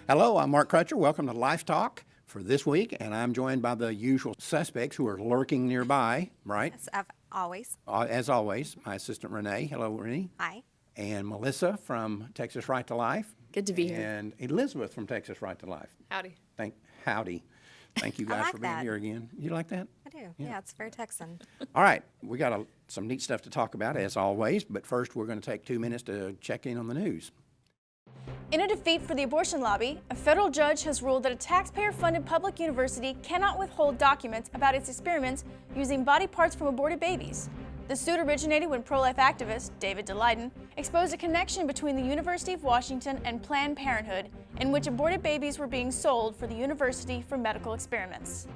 Hello, I'm Mark Crutcher. Welcome to LifeTalk for this week, and I'm joined by the usual suspects who are lurking nearby, right? Yes, always. As always, my assistant Renee. Hello, Renee. Hi. And Melissa from Texas Right to Life. Good to be here. And Elizabeth from Texas Right to Life. Howdy. Howdy. Thank you guys like for being that. here again. You like that? I do. Yeah, it's very Texan. All right, we got some neat stuff to talk about, as always, but first we're going to take 2 minutes to check in on the news. In a defeat for the abortion lobby, a federal judge has ruled that a taxpayer-funded public university cannot withhold documents about its experiments using body parts from aborted babies. The suit originated when pro-life activist David DeLayden exposed a connection between the University of Washington and Planned Parenthood, in which aborted babies were being sold for the university for medical experiments.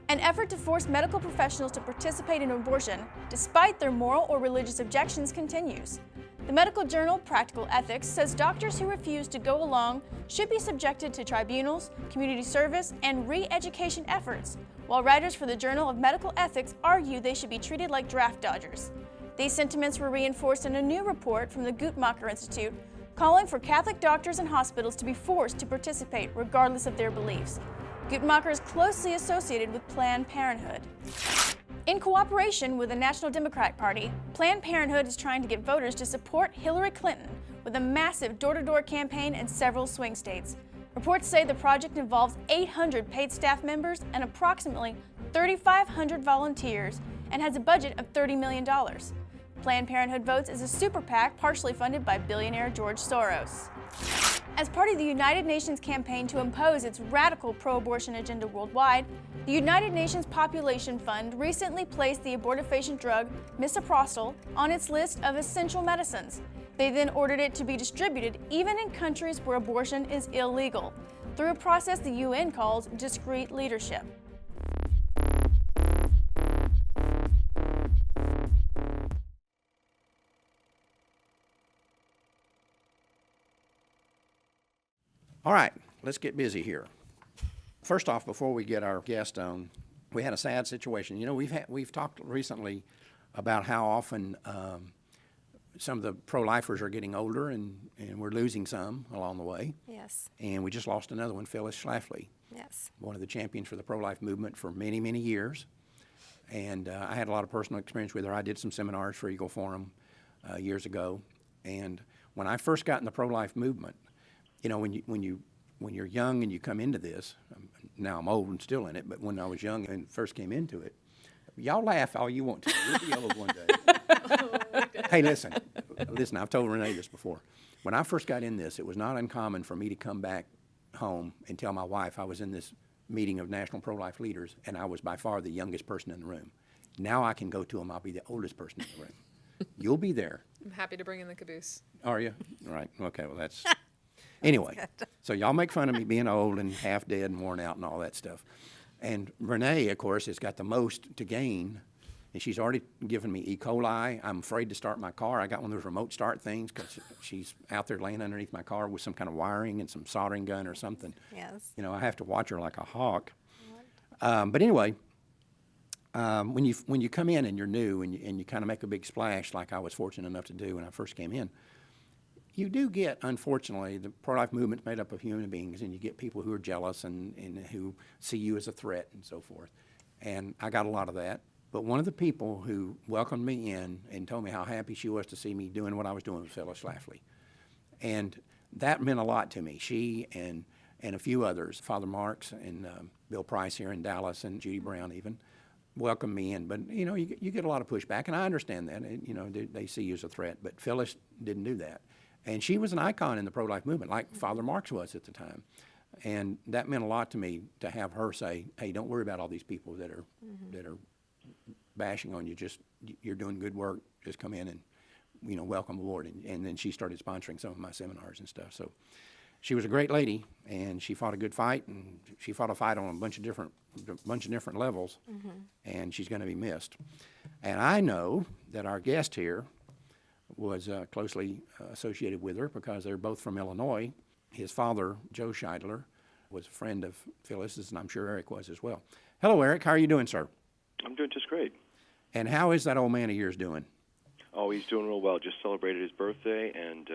An effort to force medical professionals to participate in abortion, despite their moral or religious objections, continues. The medical journal Practical Ethics says doctors who refuse to go along should be subjected to tribunals, community service, and re-education efforts, while writers for the Journal of Medical Ethics argue they should be treated like draft dodgers. These sentiments were reinforced in a new report from the Guttmacher Institute, calling for Catholic doctors and hospitals to be forced to participate regardless of their beliefs. Guttmacher is closely associated with Planned Parenthood. In cooperation with the National Democratic Party, Planned Parenthood is trying to get voters to support Hillary Clinton with a massive door-to-door campaign in several swing states. Reports say the project involves 800 paid staff members and approximately 3,500 volunteers and has a budget of $30 million. Planned Parenthood Votes is a super PAC partially funded by billionaire George Soros. As part of the United Nations campaign to impose its radical pro-abortion agenda worldwide, the United Nations Population Fund recently placed the abortifacient drug misoprostol on its list of essential medicines. They then ordered it to be distributed even in countries where abortion is illegal, through a process the UN calls discreet leadership. All right, let's get busy here. First off, before we get our guest on, we had a sad situation. You know, we've talked recently about how often some of the pro-lifers are getting older, and we're losing some along the way. Yes. And we just lost another one, Phyllis Schlafly. Yes. One of the champions for the pro-life movement for many, many years. And I had a lot of personal experience with her. I did some seminars for Eagle Forum years ago. And when I first got in the pro-life movement, you know, when you're young and you come into this, now I'm old and still in it, but when I was young and first came into it, y'all laugh all you want to. You'll be old one day. Hey, listen, I've told Renee this before. When I first got in this, it was not uncommon for me to come back home and tell my wife I was in this meeting of national pro-life leaders, and I was by far the youngest person in the room. Now I can go to them, I'll be the oldest person in the room. You'll be there. I'm happy to bring in the caboose. Are you? Right, okay, well that's... Anyway, so y'all make fun of me being old and half dead and worn out and all that stuff. And Renee, of course, has got the most to gain, and she's already given me E. coli. I'm afraid to start my car. I got one of those remote start things because she's out there laying underneath my car with some kind of wiring and some soldering gun or something. Yes. You know, I have to watch her like a hawk. But anyway, when you come in and you're new and you kind of make a big splash like I was fortunate enough to do when I first came in, you do get, unfortunately, the pro-life movement's made up of human beings, and you get people who are jealous and who see you as a threat and so forth. And I got a lot of that. But one of the people who welcomed me in and told me how happy she was to see me doing what I was doing was Phyllis Schlafly. And that meant a lot to me. She and a few others, Father Marks and Bill Price here in Dallas and Judy Brown even, welcomed me in. But, you know, you get a lot of pushback, and I understand that. And, you know, they see you as a threat. But Phyllis didn't do that. And she was an icon in the pro-life movement, like Father Marks was at the time. And that meant a lot to me to have her say, hey, don't worry about all these people that are bashing on you. Just, you're doing good work. Just come in and, you know, welcome aboard. And then she started sponsoring some of my seminars and stuff. So she was a great lady, and she fought a good fight, and she fought a fight on a bunch of different levels, and she's going to be missed. And I know that our guest here was closely associated with her because they're both from Illinois. His father, Joe Scheidler, was a friend of Phyllis's, and I'm sure Eric was as well. Hello, Eric. How are you doing, sir? I'm doing just great. And how is that old man of yours doing? Oh, he's doing real well. Just celebrated his birthday, and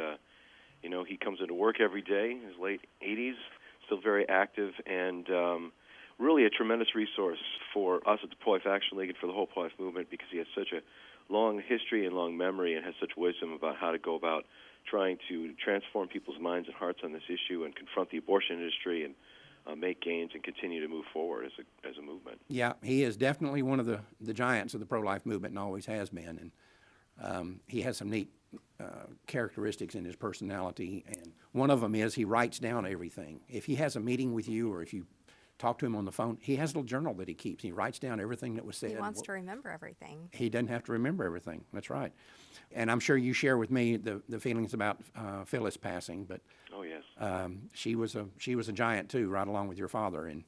You know, he comes into work every day, in his late 80s, still very active, and really a tremendous resource for us at the Pro-Life Action League and for the whole pro-life movement, because he has such a long history and long memory and has such wisdom about how to go about trying to transform people's minds and hearts on this issue and confront the abortion industry and make gains and continue to move forward as a movement. Yeah, he is definitely one of the giants of the pro-life movement and always has been. And he has some neat characteristics in his personality. And one of them is he writes down everything. If he has a meeting with you or if you talk to him on the phone, he has a little journal that he keeps. He writes down everything that was said. He wants to remember everything. He doesn't have to remember everything. That's right. And I'm sure you share with me the feelings about Phyllis passing, but oh yes, she was a giant too, right along with your father. And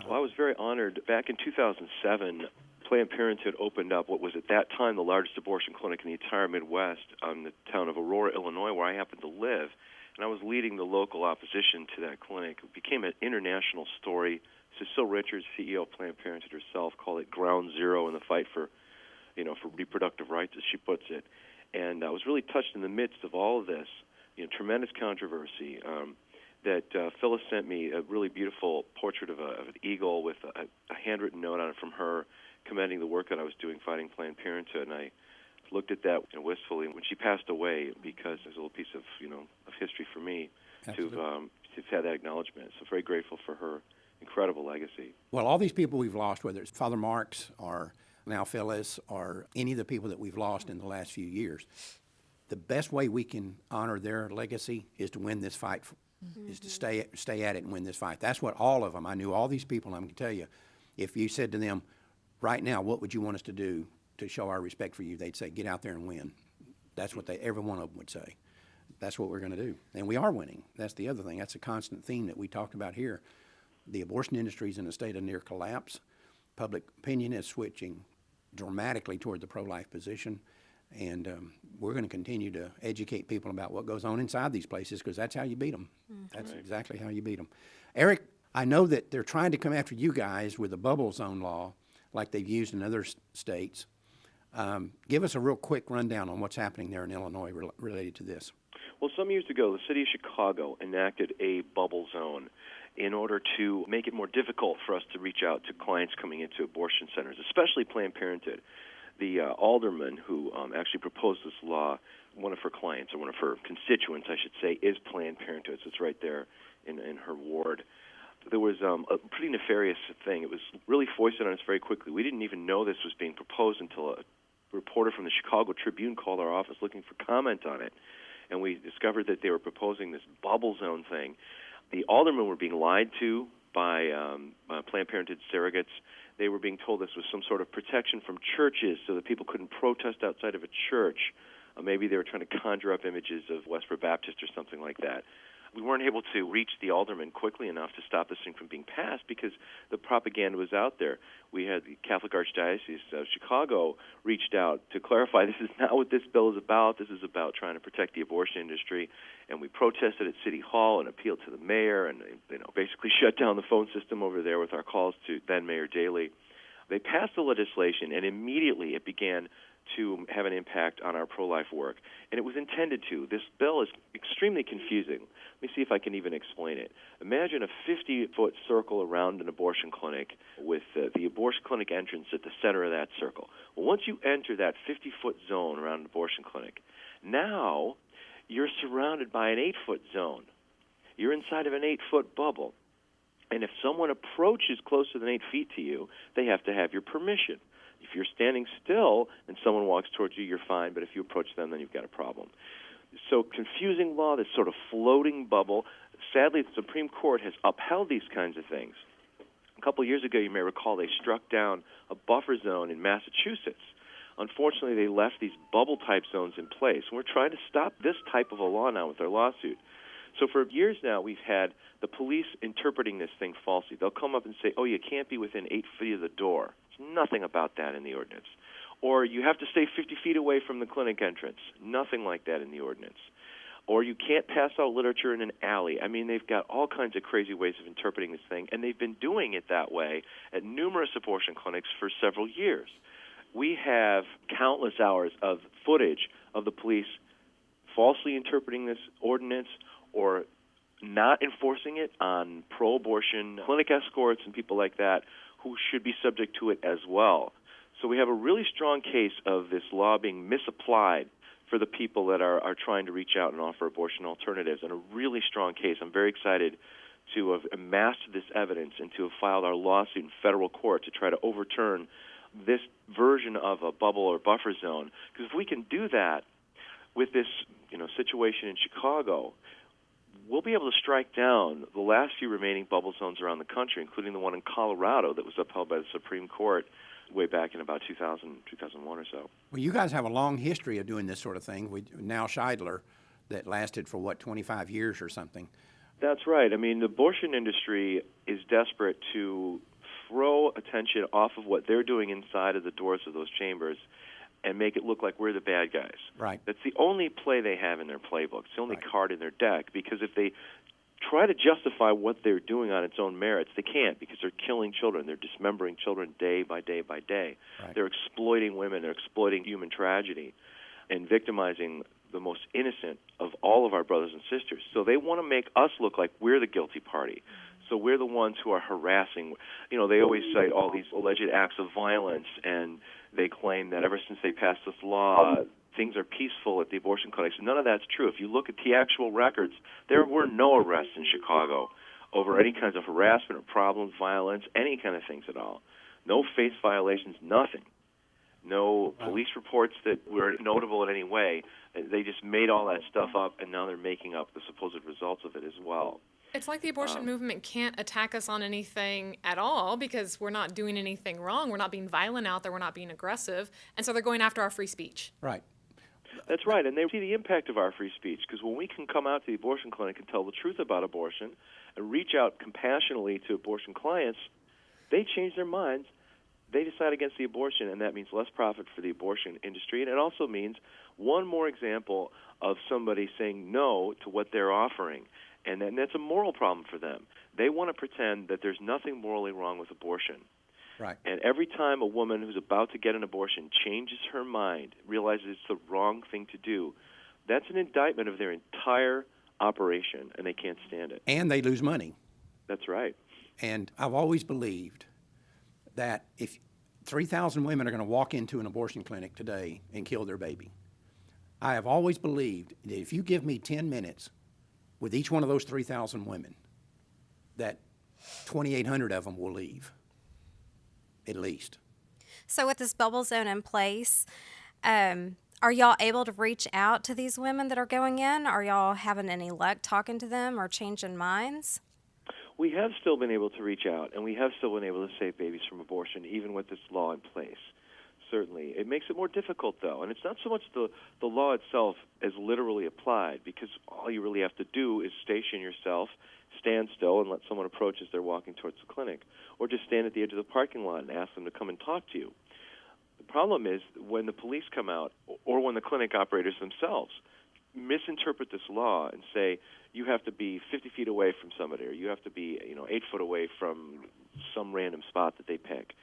well, I was very honored. Back in 2007, Planned Parenthood opened up what was at that time the largest abortion clinic in the entire Midwest, in the town of Aurora, Illinois, where I happened to live. And I was leading the local opposition to that clinic. It became an international story. Cecile Richards, CEO of Planned Parenthood herself, called it ground zero in the fight for reproductive rights, as she puts it. And I was really touched in the midst of all of this, tremendous controversy, that Phyllis sent me a really beautiful portrait of an eagle with a handwritten note on it from her commending the work that I was doing fighting Planned Parenthood. And I looked at that wistfully when she passed away, because there's a little piece of history for me to have had that acknowledgement. So very grateful for her incredible legacy. well, all these people we've lost, whether it's Father Marks or now Phyllis or any of the people that we've lost in the last few years, the best way we can honor their legacy is to win this fight, is to stay at it and win this fight. That's what all of them, I knew all these people, and I'm going to tell you, if you said to them, right now, what would you want us to do to show our respect for you, they'd say, get out there and win. That's what every one of them would say. That's what we're going to do. And we are winning. That's the other thing. That's a constant theme that we talked about here. The abortion industry is in a state of near collapse. Public opinion is switching dramatically toward the pro-life position. And we're going to continue to educate people about what goes on inside these places, because that's how you beat them. That's right. Exactly how you beat them. Eric, I know that they're trying to come after you guys with a bubble zone law like they've used in other states. Give us a real quick rundown on what's happening there in Illinois related to this. Well, some years ago, the city of Chicago enacted a bubble zone in order to make it more difficult for us to reach out to clients coming into abortion centers, especially Planned Parenthood. The alderman who actually proposed this law, one of her clients, or one of her constituents, I should say, is Planned Parenthood, so it's right there in her ward. There was a pretty nefarious thing. It was really foisted on us very quickly. We didn't even know this was being proposed until a reporter from the Chicago Tribune called our office looking for comment on it, and we discovered that they were proposing this bubble zone thing. The aldermen were being lied to by Planned Parenthood surrogates. They were being told this was some sort of protection from churches so that people couldn't protest outside of a church. Maybe they were trying to conjure up images of Westboro Baptist or something like that. We weren't able to reach the aldermen quickly enough to stop this thing from being passed because the propaganda was out there. We had the Catholic Archdiocese of Chicago reached out to clarify this is not what this bill is about. This is about trying to protect the abortion industry. And we protested at City Hall and appealed to the mayor and basically shut down the phone system over there with our calls to then Mayor Daley. They passed the legislation, and immediately it began to have an impact on our pro-life work. And it was intended to. This bill is extremely confusing. Let me see if I can even explain it. Imagine a 50-foot circle around an abortion clinic with the abortion clinic entrance at the center of that circle. Well, once you enter that 50-foot zone around an abortion clinic, now you're surrounded by an 8-foot zone. You're inside of an 8-foot bubble. And if someone approaches closer than 8 feet to you, they have to have your permission. If you're standing still and someone walks towards you, you're fine, but if you approach them, then you've got a problem. So confusing law, this sort of floating bubble. Sadly, the Supreme Court has upheld these kinds of things. A couple of years ago, you may recall, they struck down a buffer zone in Massachusetts. Unfortunately, they left these bubble-type zones in place. And we're trying to stop this type of a law now with our lawsuit. So for years now, we've had the police interpreting this thing falsely. They'll come up and say, oh, you can't be within 8 feet of the door. There's nothing about that in the ordinance. Or you have to stay 50 feet away from the clinic entrance. Nothing like that in the ordinance. Or you can't pass out literature in an alley. I mean, they've got all kinds of crazy ways of interpreting this thing, and they've been doing it that way at numerous abortion clinics for several years. We have countless hours of footage of the police falsely interpreting this ordinance or not enforcing it on pro-abortion clinic escorts and people like that who should be subject to it as well. So we have a really strong case of this law being misapplied for the people that are trying to reach out and offer abortion alternatives, and a really strong case. I'm very excited to have amassed this evidence and to have filed our lawsuit in federal court to try to overturn this version of a bubble or buffer zone. Because if we can do that with this situation in Chicago, we'll be able to strike down the last few remaining bubble zones around the country, including the one in Colorado that was upheld by the Supreme Court way back in about 2001 or so. Well, you guys have a long history of doing this sort of thing with now Scheidler that lasted for, 25 years or something? That's right. I mean, the abortion industry is desperate to throw attention off of what they're doing inside of the doors of those chambers and make it look like we're the bad guys. Right. That's the only play they have in their playbook. It's the only Right. card in their deck, because if they try to justify what they're doing on its own merits, they can't, because they're killing children. They're dismembering children day by day by day. Right. They're exploiting women. They're exploiting human tragedy and victimizing the most innocent of all of our brothers and sisters. So they want to make us look like we're the guilty party. So we're the ones who are harassing. They always cite all these alleged acts of violence, and they claim that ever since they passed this law, things are peaceful at the abortion clinics. None of that's true. If you look at the actual records, there were no arrests in Chicago over any kinds of harassment or problems, violence, any kind of things at all. No faith violations, nothing. No police reports that were notable in any way. They just made all that stuff up, and now they're making up the supposed results of it as well. It's like the abortion movement can't attack us on anything at all because we're not doing anything wrong. We're not being violent out there. We're not being aggressive. And so they're going after our free speech. Right. That's right, and they see the impact of our free speech, because when we can come out to the abortion clinic and tell the truth about abortion and reach out compassionately to abortion clients, they change their minds. They decide against the abortion, and that means less profit for the abortion industry, and it also means one more example of somebody saying no to what they're offering, and that's a moral problem for them. They want to pretend that there's nothing morally wrong with abortion. Right. And every time a woman who's about to get an abortion changes her mind, realizes it's the wrong thing to do, that's an indictment of their entire operation, and they can't stand it. And they lose money. That's right. And I've always believed that if 3,000 women are going to walk into an abortion clinic today and kill their baby, I have always believed that if you give me 10 minutes with each one of those 3,000 women, that 2,800 of them will leave, at least. So with this bubble zone in place, are y'all able to reach out to these women that are going in? Are y'all having any luck talking to them or changing minds? We have still been able to reach out, and we have still been able to save babies from abortion, even with this law in place. Certainly. It makes it more difficult, though, and it's not so much the law itself as literally applied, because all you really have to do is station yourself, stand still, and let someone approach as they're walking towards the clinic, or just stand at the edge of the parking lot and ask them to come and talk to you. The problem is when the police come out, or when the clinic operators themselves misinterpret this law and say you have to be 50 feet away from somebody, or you have to be 8 foot away from some random spot that they pick,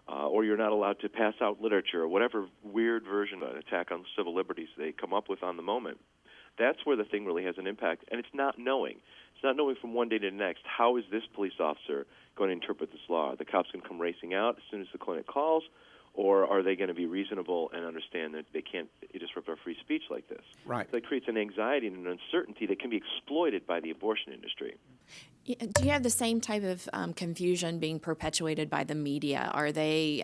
or you're not allowed to pass out literature, or whatever weird version of an attack on civil liberties they come up with on the moment. That's where the thing really has an impact, and it's not knowing. It's not knowing from one day to the next, how is this police officer going to interpret this law? Are the cops going to come racing out as soon as the clinic calls, or are they going to be reasonable and understand that they can't disrupt our free speech like this? Right. So that creates an anxiety and an uncertainty that can be exploited by the abortion industry. Do you have the same type of confusion being perpetuated by the media? Are they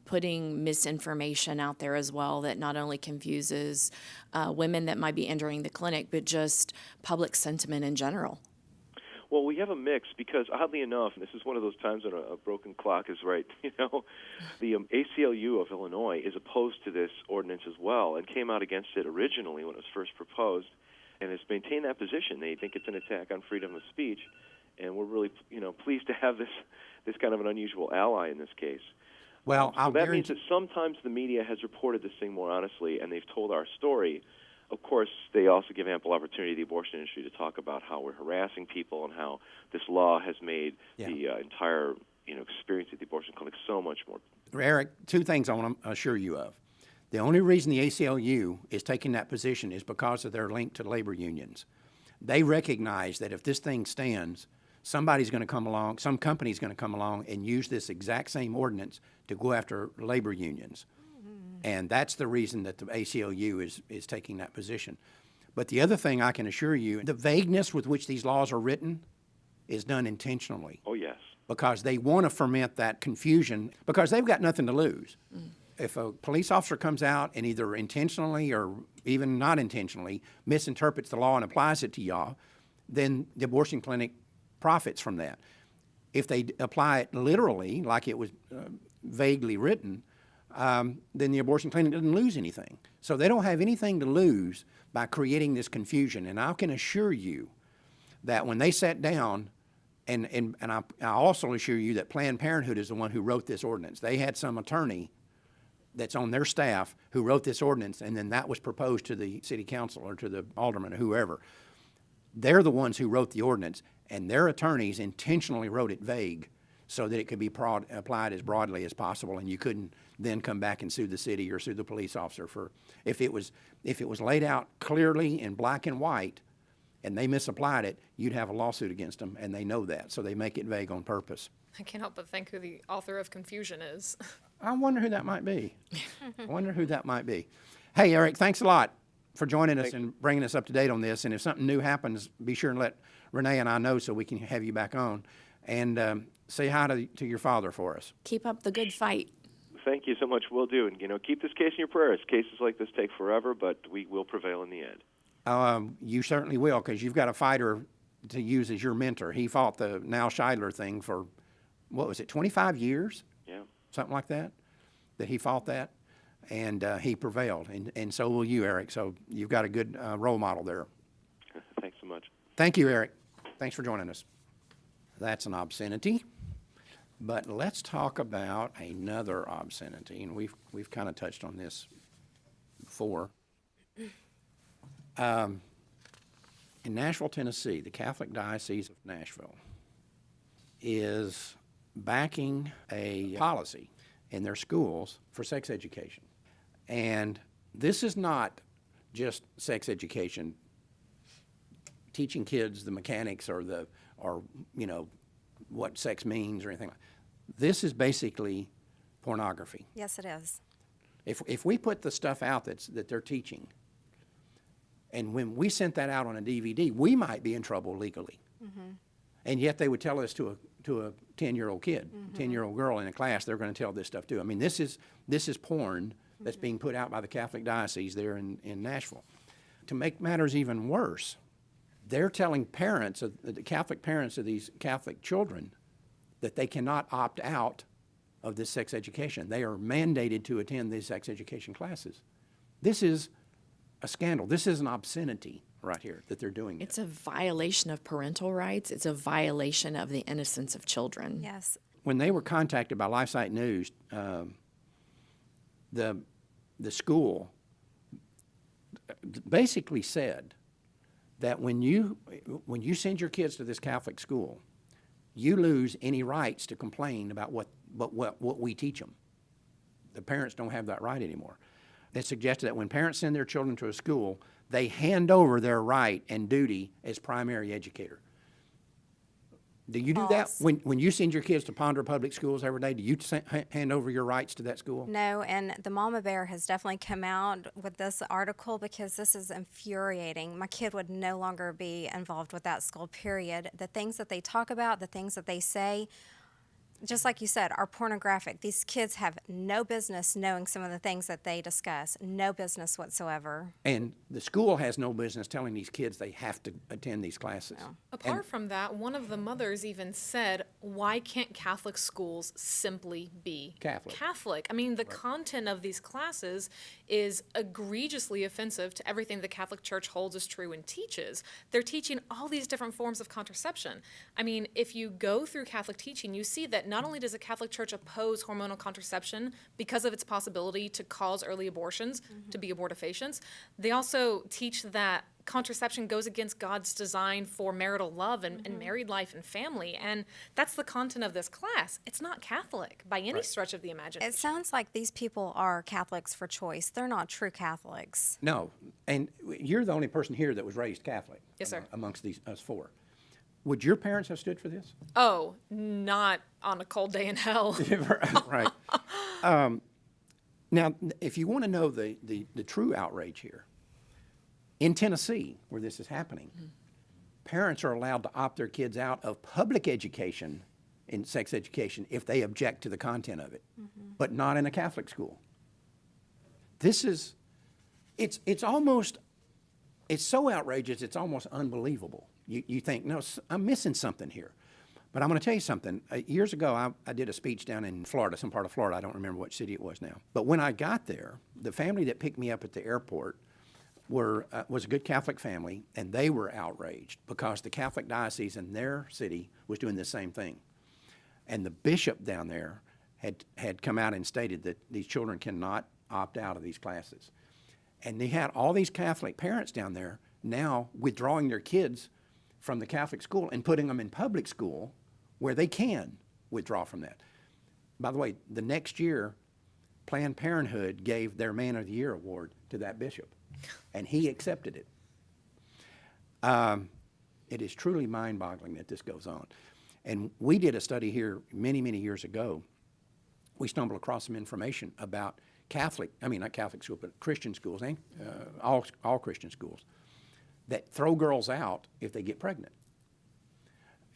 putting misinformation out there as well that not only confuses women that might be entering the clinic, but just public sentiment in general? Well, we have a mix because, oddly enough, and this is one of those times when a broken clock is right, the ACLU of Illinois is opposed to this ordinance as well and came out against it originally when it was first proposed and has maintained that position. They think it's an attack on freedom of speech, and we're really pleased to have this kind of an unusual ally in this case. Well, so that means that sometimes the media has reported this thing more honestly, and they've told our story. Of course, they also give ample opportunity to the abortion industry to talk about how we're harassing people and how this law has made the entire experience at the abortion clinic so much more. Eric, two things I want to assure you of. The only reason the ACLU is taking that position is because of their link to labor unions. They recognize that if this thing stands, somebody's going to come along, some company's going to come along and use this exact same ordinance to go after labor unions. And that's the reason that the ACLU is taking that position. But the other thing I can assure you, the vagueness with which these laws are written is done intentionally. Oh, yes. Because they want to ferment that confusion because they've got nothing to lose. If a police officer comes out and either intentionally or even not intentionally misinterprets the law and applies it to y'all, then the abortion clinic profits from that. If they apply it literally, like it was vaguely written, then the abortion clinic doesn't lose anything. So they don't have anything to lose by creating this confusion. And I can assure you that when they sat down, and I also assure you that Planned Parenthood is the one who wrote this ordinance. They had some attorney that's on their staff who wrote this ordinance, and then that was proposed to the city council or to the alderman or whoever. They're the ones who wrote the ordinance, and their attorneys intentionally wrote it vague so that it could be applied as broadly as possible, and you couldn't then come back and sue the city or sue the police officer for if it was laid out clearly in black and white and they misapplied it, you'd have a lawsuit against them, and they know that, so they make it vague on purpose. I can't help but think who the author of confusion is. I wonder who that might be. Hey, Eric, thanks a lot for joining us and bringing us up to date on this, and if something new happens, be sure and let Renee and I know so we can have you back on, and say hi to your father for us. Keep up the good fight. Thank you so much. Will do. And, keep this case in your prayers. Cases like this take forever, but we will prevail in the end. You certainly will, because you've got a fighter to use as your mentor. He fought the now Scheidler thing for, 25 years? Yeah. Something like that he fought that, and he prevailed, and so will you, Eric. So you've got a good role model there. Thanks so much. Thank you, Eric. Thanks for joining us. That's an obscenity, but let's talk about another obscenity, and we've kind of touched on this before. In Nashville, Tennessee, the Catholic Diocese of Nashville is backing a policy in their schools for sex education. And this is not just sex education, teaching kids the mechanics or what sex means or anything like that. This is basically pornography. Yes, it is. If we put the stuff out that they're teaching, and when we sent that out on a DVD, we might be in trouble legally. Mm-hmm. And yet they would tell us to a 10-year-old kid, 10-year-old girl in a class, they're going to tell this stuff too. I mean, this is porn that's being put out by the Catholic Diocese there in Nashville. To make matters even worse, they're telling parents, the Catholic parents of these Catholic children, that they cannot opt out of this sex education. They are mandated to attend these sex education classes. This is a scandal. This is an obscenity right here that they're doing. It's a violation of parental rights. It's a violation of the innocence of children. Yes. When they were contacted by LifeSite News, the school basically said that when you send your kids to this Catholic school, you lose any rights to complain about what we teach them. The parents don't have that right anymore. They suggested that when parents send their children to a school, they hand over their right and duty as primary educator. Do you do that when you send your kids to Ponder Public Schools every day? Do you hand over your rights to that school? No, and the Mama Bear has definitely come out with this article because this is infuriating. My kid would no longer be involved with that school, period. The things that they talk about, the things that they say, just like you said, are pornographic. These kids have no business knowing some of the things that they discuss, no business whatsoever. And the school has no business telling these kids they have to attend these classes. No. Apart from that, one of the mothers even said, why can't Catholic schools simply be Catholic? I mean, the content of these classes is egregiously offensive to everything the Catholic Church holds as true and teaches. They're teaching all these different forms of contraception. I mean, if you go through Catholic teaching, you see that not only does the Catholic Church oppose hormonal contraception because of its possibility to cause early abortions, to be abortifacients, they also teach that contraception goes against God's design for marital love and married life and family. And that's the content of this class. It's not Catholic by any stretch of the imagination. It sounds like these people are Catholics for choice. They're not true Catholics. No, and you're the only person here that was raised Catholic. Yes, sir. Amongst us four. Would your parents have stood for this? Oh, not on a cold day in hell. Right. Now, if you want to know the true outrage here, in Tennessee, where this is happening, parents are allowed to opt their kids out of public education in sex education if they object to the content of it, but not in a Catholic school. This is, it's so outrageous, it's almost unbelievable. You think, no, I'm missing something here. But I'm going to tell you something. Years ago, I did a speech down in Florida, some part of Florida. I don't remember what city it was now. But when I got there, the family that picked me up at the airport was a good Catholic family, and they were outraged because the Catholic diocese in their city was doing the same thing. And the bishop down there had come out and stated that these children cannot opt out of these classes. And they had all these Catholic parents down there now withdrawing their kids from the Catholic school and putting them in public school where they can withdraw from that. By the way, the next year, Planned Parenthood gave their Man of the Year award to that bishop, and he accepted it. It is truly mind-boggling that this goes on. And we did a study here many, many years ago. We stumbled across some information about not Catholic schools, but Christian schools, all Christian schools, that throw girls out if they get pregnant.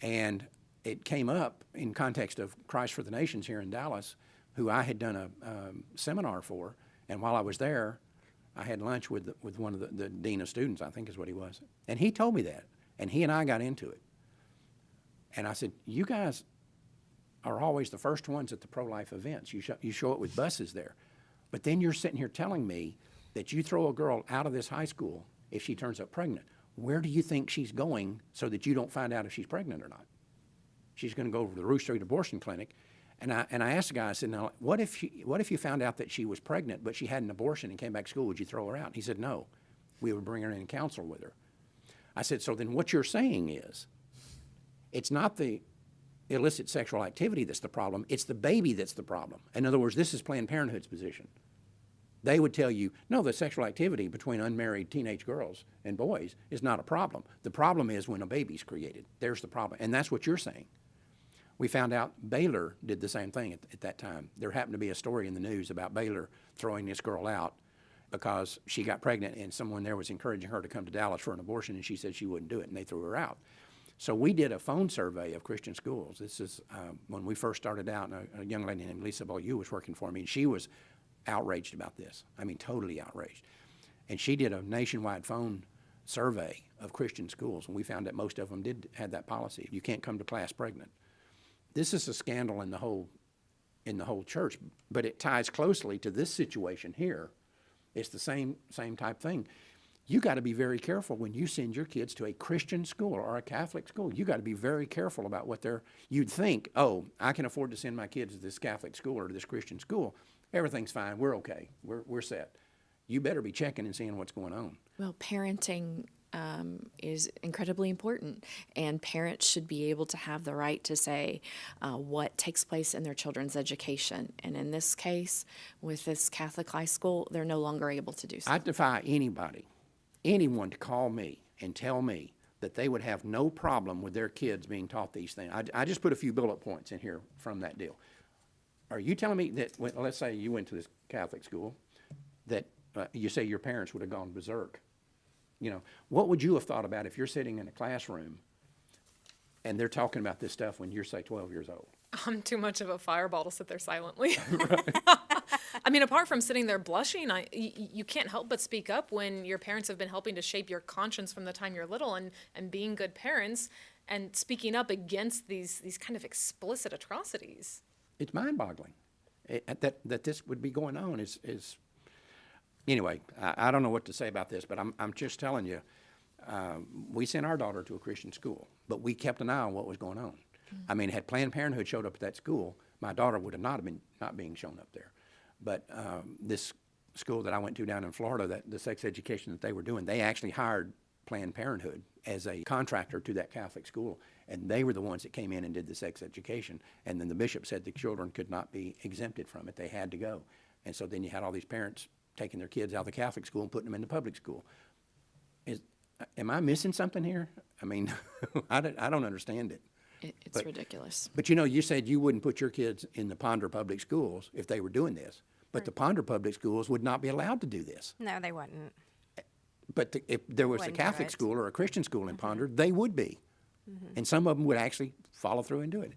And it came up in context of Christ for the Nations here in Dallas, who I had done a seminar for, and while I was there, I had lunch with one of the dean of students, I think is what he was, and he told me that, and he and I got into it. And I said, you guys are always the first ones at the pro-life events. You show it with buses there. But then you're sitting here telling me that you throw a girl out of this high school if she turns up pregnant. Where do you think she's going so that you don't find out if she's pregnant or not? She's going to go to the Roost Street abortion clinic. And I asked the guy, I said, now, what if you found out that she was pregnant, but she had an abortion and came back to school, would you throw her out? And he said, no, we would bring her in and counsel with her. I said, so then what you're saying is, it's not the illicit sexual activity that's the problem, it's the baby that's the problem. In other words, this is Planned Parenthood's position. They would tell you, no, the sexual activity between unmarried teenage girls and boys is not a problem. The problem is when a baby's created. There's the problem, and that's what you're saying. We found out Baylor did the same thing at that time. There happened to be a story in the news about Baylor throwing this girl out because she got pregnant and someone there was encouraging her to come to Dallas for an abortion, and she said she wouldn't do it, and they threw her out. So we did a phone survey of Christian schools. This is when we first started out, and a young lady named Lisa Beaulieu was working for me, and she was outraged about this. I mean, totally outraged. And she did a nationwide phone survey of Christian schools, and we found that most of them had that policy. You can't come to class pregnant. This is a scandal in the whole church, but it ties closely to this situation here. It's the same type thing. You got to be very careful when you send your kids to a Christian school or a Catholic school. You got to be very careful about what you'd think, oh, I can afford to send my kids to this Catholic school or to this Christian school. Everything's fine. We're okay. We're set. You better be checking and seeing what's going on. Well, parenting is incredibly important, and parents should be able to have the right to say what takes place in their children's education. And in this case, with this Catholic high school, they're no longer able to do so. I defy anyone to call me and tell me that they would have no problem with their kids being taught these things. I just put a few bullet points in here from that deal. Are you telling me that, let's say you went to this Catholic school, that you say your parents would have gone berserk? You know, what would you have thought about if you're sitting in a classroom and they're talking about this stuff when you're, say, 12 years old? I'm too much of a fireball to sit there silently. I mean, apart from sitting there blushing, you can't help but speak up when your parents have been helping to shape your conscience from the time you're little and being good parents and speaking up against these kind of explicit atrocities. It's mind-boggling that this would be going on. Is anyway, I don't know what to say about this, but I'm just telling you, we sent our daughter to a Christian school, but we kept an eye on what was going on. I mean, had Planned Parenthood showed up at that school, my daughter would have not being shown up there. But this school that I went to down in Florida, that the sex education that they were doing, they actually hired Planned Parenthood as a contractor to that Catholic school, and they were the ones that came in and did the sex education. And then the bishop said the children could not be exempted from it; they had to go. And so then you had all these parents taking their kids out of the Catholic school and putting them in the public school. Am I missing something here? I mean, I don't understand it. It's ridiculous. But you said you wouldn't put your kids in the Ponder public schools if they were doing this. But the Ponder public schools would not be allowed to do this. No, they wouldn't. But if there was a Wouldn't do Catholic it. school or a Christian school in Ponder, they would be. And some of them would actually follow through and do it.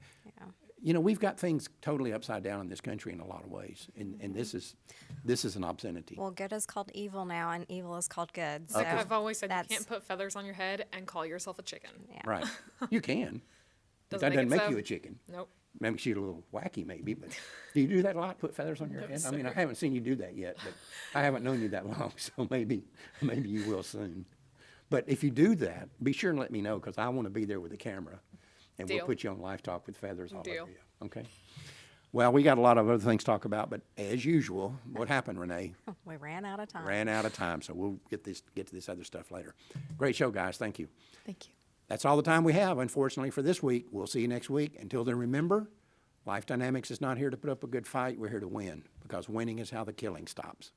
Yeah. We've got things totally upside down in this country in a lot of ways. And this is an obscenity. Well, good is called evil now, and evil is called good. So I've always said you that's- can't put feathers on your head and call yourself a chicken. Yeah. Right. You can. But Doesn't that make doesn't it make so. you a chicken. Nope. Makes you a little wacky maybe, but do you do that a lot, put feathers on your No, head? sir. I mean, I haven't seen you do that yet, but I haven't known you that long, so maybe you will soon. But if you do that, be sure and let me know, because I want to be there with the camera, and we'll Deal. put you on LifeTalk with feathers all Deal. over you, okay? Well, we got a lot of other things to talk about, but as usual, what happened, Renee? We ran out of time. Ran out of time, so we'll get to this other stuff later. Great show, guys, thank you. Thank you. That's all the time we have, unfortunately, for this week. We'll see you next week. Until then, remember, Life Dynamics is not here to put up a good fight. We're here to win, because winning is how the killing stops.